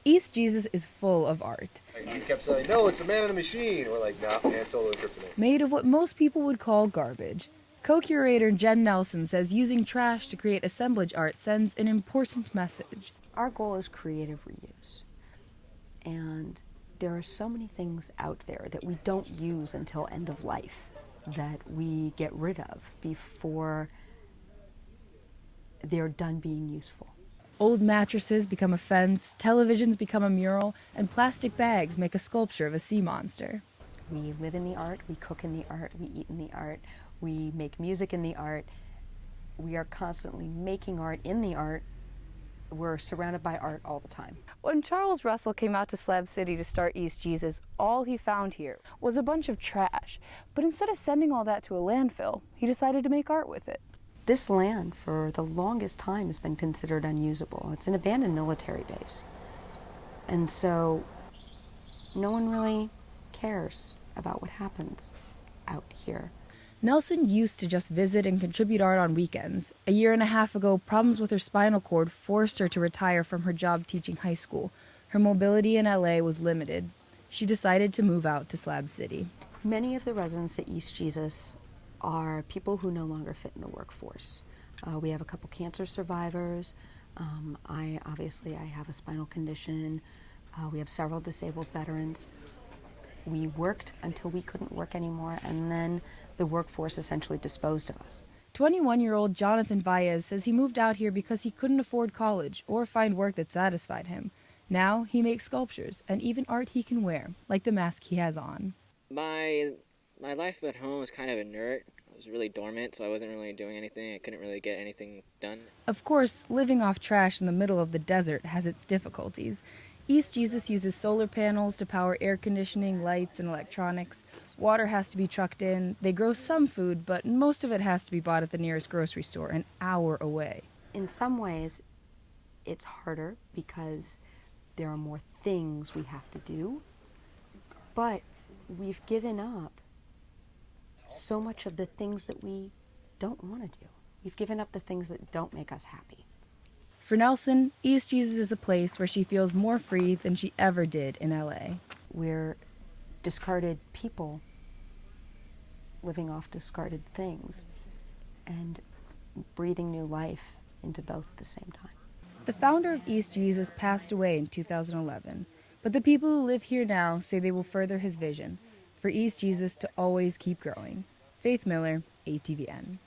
East Jesus is full of art, He kept saying, no, it's the man in the machine. We're like, nah, Han Solo and Kryptonite. made of what most people would call garbage. Co-curator Jen Nelson says using trash to create assemblage art sends an important message. Our goal is creative reuse. And there are so many things out there that we don't use until end of life that we get rid of before they're done being useful. Old mattresses become a fence, televisions become a mural, and plastic bags make a sculpture of a sea monster. We live in the art, we cook in the art, we eat in the art, we make music in the art. We are constantly making art in the art. We're surrounded by art all the time. When Charles Russell came out to Slab City to start East Jesus, all he found here was a bunch of trash. But instead of sending all that to a landfill, he decided to make art with it. This land for the longest time has been considered unusable. It's an abandoned military base. And so no one really cares about what happens out here. Nelson used to just visit and contribute art on weekends. A year and a half ago, problems with her spinal cord forced her to retire from her job teaching high school. Her mobility in LA was limited. She decided to move out to Slab City. Many of the residents at East Jesus are people who no longer fit in the workforce. We have a couple cancer survivors. I have a spinal condition. We have several disabled veterans. We worked until we couldn't work anymore, and then the workforce essentially disposed of us. 21-year-old Jonathan Baez says he moved out here because he couldn't afford college or find work that satisfied him. Now he makes sculptures and even art he can wear, like the mask he has on. My life at home was kind of inert. I was really dormant, so I wasn't really doing anything. I couldn't really get anything done. Of course, living off trash in the middle of the desert has its difficulties. East Jesus uses solar panels to power air conditioning, lights, and electronics. Water has to be trucked in. They grow some food, but most of it has to be bought at the nearest grocery store, an hour away. In some ways, it's harder because there are more things we have to do, but we've given up so much of the things that we don't want to do. We've given up the things that don't make us happy. For Nelson, East Jesus is a place where she feels more free than she ever did in LA. We're discarded people living off discarded things and breathing new life into both at the same time. The founder of East Jesus passed away in 2011, but the people who live here now say they will further his vision for East Jesus to always keep growing. Faith Miller, ATVN.